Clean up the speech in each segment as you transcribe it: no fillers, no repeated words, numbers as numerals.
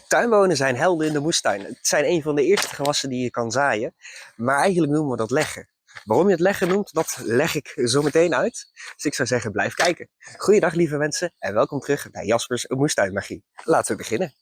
Tuinbonen zijn helden in de moestuin. Het zijn een van de eerste gewassen die je kan zaaien. Maar eigenlijk noemen we dat leggen. Waarom je het leggen noemt, dat leg ik zo meteen uit. Dus ik zou zeggen, blijf kijken. Goeiedag lieve mensen en welkom terug bij Jaspers Moestuinmagie. Laten we beginnen.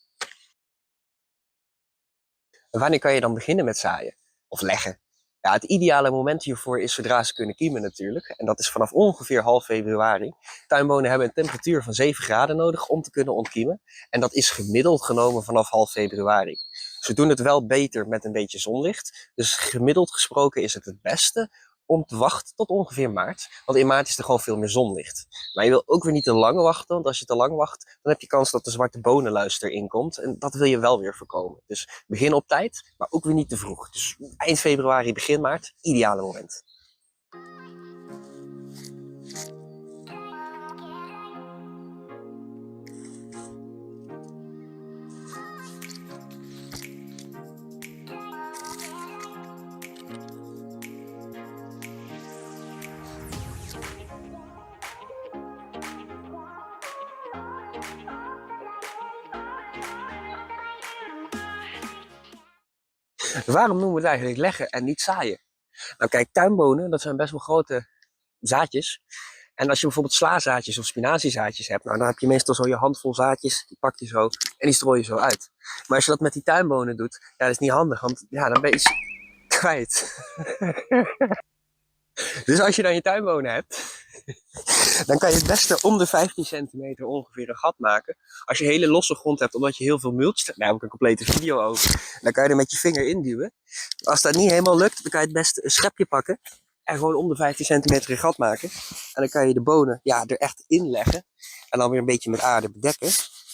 Wanneer kan je dan beginnen met zaaien? Of leggen? Ja, het ideale moment hiervoor is zodra ze kunnen kiemen natuurlijk. En dat is vanaf ongeveer half februari. Tuinbonen hebben een temperatuur van 7 graden nodig om te kunnen ontkiemen. En dat is gemiddeld genomen vanaf half februari. Ze doen het wel beter met een beetje zonlicht. Dus gemiddeld gesproken is het beste om te wachten tot ongeveer maart. Want in maart is er gewoon veel meer zonlicht. Maar je wil ook weer niet te lang wachten. Want als je te lang wacht, dan heb je kans dat de zwarte bonenluister erin komt. En dat wil je wel weer voorkomen. Dus begin op tijd, maar ook weer niet te vroeg. Dus eind februari, begin maart, ideale moment. Waarom noemen we het eigenlijk leggen en niet zaaien? Nou kijk, tuinbonen, dat zijn best wel grote zaadjes. En als je bijvoorbeeld slazaadjes of spinaziezaadjes hebt, nou dan heb je meestal zo je handvol zaadjes, die pak je zo en die strooi je zo uit. Maar als je dat met die tuinbonen doet, ja, dat is niet handig, want ja, dan ben je ze kwijt. Dus als je dan je tuinbonen hebt, dan kan je het beste om de 15 centimeter ongeveer een gat maken. Als je hele losse grond hebt, omdat je heel veel mulcht, daar heb ik een complete video over, dan kan je er met je vinger induwen. Als dat niet helemaal lukt, dan kan je het beste een schepje pakken en gewoon om de 15 centimeter een gat maken. En dan kan je de bonen er echt in leggen en dan weer een beetje met aarde bedekken.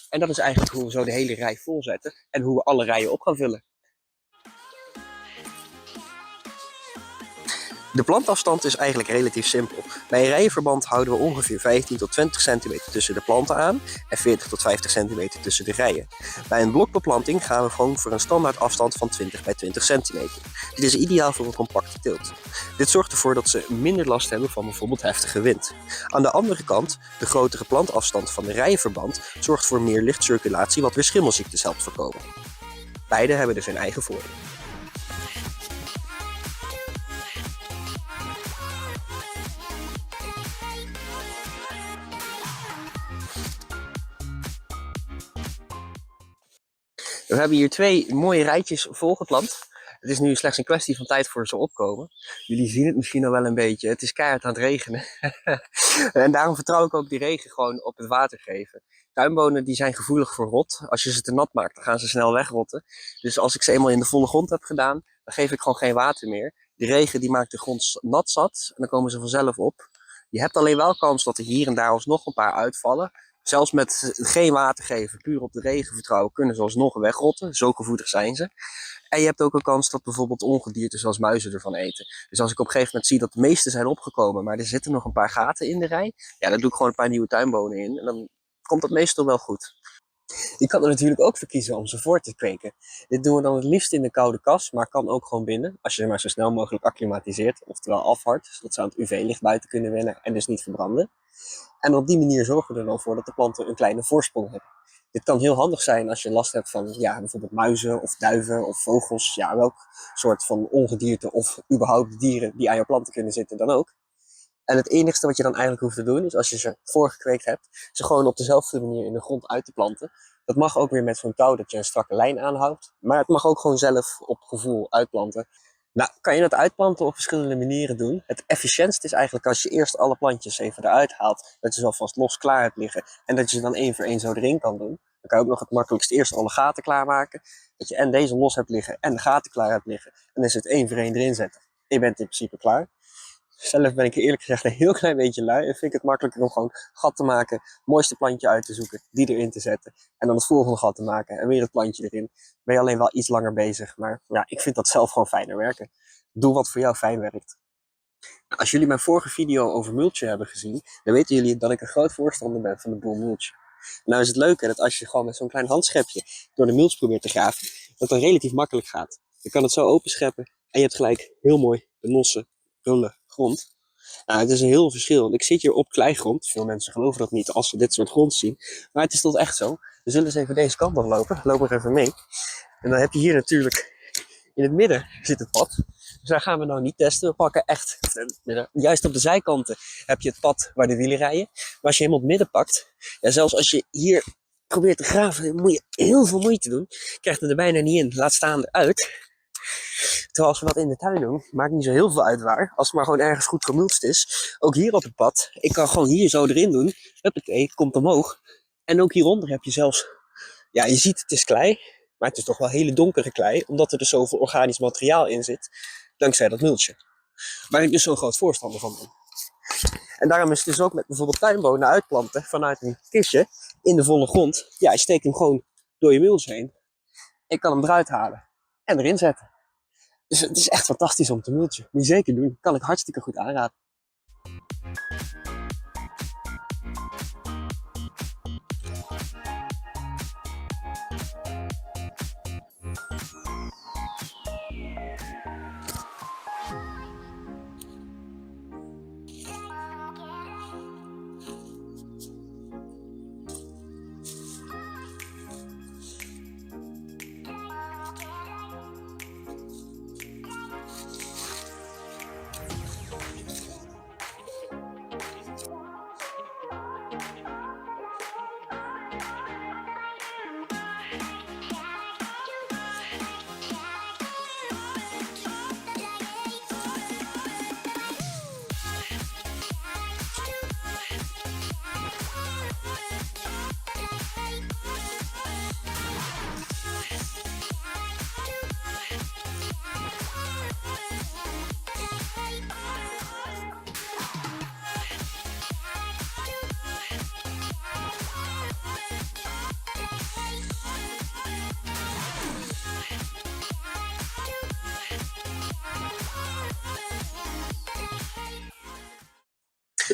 En dat is eigenlijk hoe we zo de hele rij vol zetten en hoe we alle rijen op gaan vullen. De plantafstand is eigenlijk relatief simpel. Bij een rijenverband houden we ongeveer 15 tot 20 centimeter tussen de planten aan en 40 tot 50 centimeter tussen de rijen. Bij een blokbeplanting gaan we gewoon voor een standaard afstand van 20 bij 20 centimeter. Dit is ideaal voor een compacte teelt. Dit zorgt ervoor dat ze minder last hebben van bijvoorbeeld heftige wind. Aan de andere kant, de grotere plantafstand van de rijenverband zorgt voor meer lichtcirculatie wat weer schimmelziektes helpt voorkomen. Beide hebben dus hun eigen voordeel. We hebben hier 2 mooie rijtjes volgeplant. Het is nu slechts een kwestie van tijd voor ze opkomen. Jullie zien het misschien al wel een beetje. Het is keihard aan het regenen. En daarom vertrouw ik ook die regen gewoon op het water geven. Tuinbonen die zijn gevoelig voor rot. Als je ze te nat maakt, dan gaan ze snel wegrotten. Dus als ik ze eenmaal in de volle grond heb gedaan, dan geef ik gewoon geen water meer. Die regen die maakt de grond nat zat en dan komen ze vanzelf op. Je hebt alleen wel kans dat er hier en daar alsnog een paar uitvallen. Zelfs met geen water geven, puur op de regen vertrouwen, kunnen ze alsnog wegrotten. Zo gevoelig zijn ze. En je hebt ook een kans dat bijvoorbeeld ongedierte zoals muizen ervan eten. Dus als ik op een gegeven moment zie dat de meeste zijn opgekomen, maar er zitten nog een paar gaten in de rij, ja, dan doe ik gewoon een paar nieuwe tuinbonen in. En dan komt dat meestal wel goed. Je kan er natuurlijk ook voor kiezen om ze voor te kweken. Dit doen we dan het liefst in de koude kas, maar kan ook gewoon binnen. Als je ze maar zo snel mogelijk acclimatiseert, oftewel afhardt, zodat ze aan het UV-licht buiten kunnen wennen en dus niet verbranden. En op die manier zorgen we er dan voor dat de planten een kleine voorsprong hebben. Dit kan heel handig zijn als je last hebt van bijvoorbeeld muizen of duiven of vogels. Ja, welk soort van ongedierte of überhaupt dieren die aan je planten kunnen zitten dan ook. En het enigste wat je dan eigenlijk hoeft te doen is als je ze voorgekweekt hebt, ze gewoon op dezelfde manier in de grond uit te planten. Dat mag ook weer met zo'n touw dat je een strakke lijn aanhoudt. Maar het mag ook gewoon zelf op gevoel uitplanten. Nou, kan je dat uitplanten op verschillende manieren doen. Het efficiëntst is eigenlijk als je eerst alle plantjes even eruit haalt. Dat je ze alvast los klaar hebt liggen. En dat je ze dan 1 voor 1 zo erin kan doen. Dan kan je ook nog het makkelijkst eerst alle gaten klaarmaken. Dat je en deze los hebt liggen en de gaten klaar hebt liggen. En dan is het 1 voor 1 erin zetten. Je bent in principe klaar. Zelf ben ik eerlijk gezegd een heel klein beetje lui. En vind ik het makkelijker om gewoon gat te maken. Het mooiste plantje uit te zoeken. Die erin te zetten. En dan het volgende gat te maken. En weer het plantje erin. Ben je alleen wel iets langer bezig. Maar ja, ik vind dat zelf gewoon fijner werken. Doe wat voor jou fijn werkt. Als jullie mijn vorige video over mulchen hebben gezien, dan weten jullie dat ik een groot voorstander ben van de boel mulchen. Nou is het leuke dat als je gewoon met zo'n klein handschepje door de mulch probeert te graven, dat dat relatief makkelijk gaat. Je kan het zo openscheppen en je hebt gelijk heel mooi de losse, rulle grond. Nou, het is een heel verschil. Ik zit hier op kleigrond. Veel mensen geloven dat niet als ze dit soort grond zien. Maar het is toch echt zo. We zullen eens even deze kant op lopen. Loop maar even mee. En dan heb je hier natuurlijk, in het midden zit het pad. Dus daar gaan we nou niet testen. We pakken echt, juist op de zijkanten heb je het pad waar de wielen rijden. Maar als je hem op het midden pakt, ja, zelfs als je hier probeert te graven, moet je heel veel moeite doen. Je krijgt er bijna niet in, laat staan eruit. Terwijl als we wat in de tuin doen, maakt niet zo heel veel uit waar. Als het maar gewoon ergens goed gemulst is. Ook hier op het pad, ik kan gewoon hier zo erin doen. Huppakee, het komt omhoog. En ook hieronder heb je zelfs, ja, je ziet het is klei. Maar het is toch wel hele donkere klei, omdat er dus zoveel organisch materiaal in zit. Dankzij dat multje. Waar ik dus zo'n groot voorstander van ben. En daarom is het dus ook met bijvoorbeeld tuinbonen uitplanten vanuit een kistje in de volle grond. Ja, je steekt hem gewoon door je mulch heen. Ik kan hem eruit halen en erin zetten. Dus het is echt fantastisch om te mulchen. Moet je zeker doen. Kan ik hartstikke goed aanraden.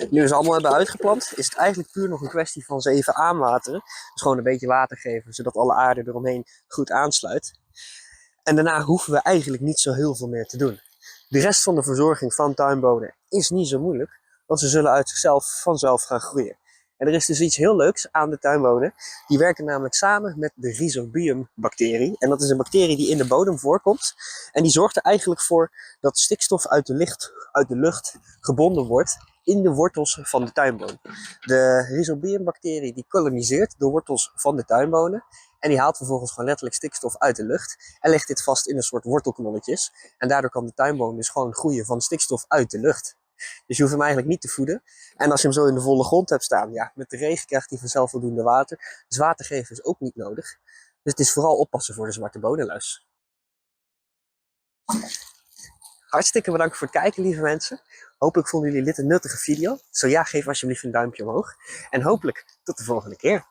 Nu we ze allemaal hebben uitgeplant, is het eigenlijk puur nog een kwestie van ze even aanwateren. Dus gewoon een beetje water geven, zodat alle aarde eromheen goed aansluit. En daarna hoeven we eigenlijk niet zo heel veel meer te doen. De rest van de verzorging van tuinbonen is niet zo moeilijk, want ze zullen uit zichzelf vanzelf gaan groeien. En er is dus iets heel leuks aan de tuinbonen. Die werken namelijk samen met de Rhizobium bacterie. En dat is een bacterie die in de bodem voorkomt. En die zorgt er eigenlijk voor dat stikstof uit de lucht gebonden wordt in de wortels van de tuinboon. De Rhizobium bacterie die koloniseert de wortels van de tuinbonen. En die haalt vervolgens gewoon letterlijk stikstof uit de lucht. En legt dit vast in een soort wortelknolletjes. En daardoor kan de tuinboon dus gewoon groeien van stikstof uit de lucht. Dus je hoeft hem eigenlijk niet te voeden. En als je hem zo in de volle grond hebt staan, ja, met de regen krijgt hij vanzelf voldoende water. Dus water geven is ook niet nodig. Dus het is vooral oppassen voor de zwarte bonenluis. Hartstikke bedankt voor het kijken, lieve mensen. Hopelijk vonden jullie dit een nuttige video. Zo ja, geef alsjeblieft een duimpje omhoog. En hopelijk tot de volgende keer.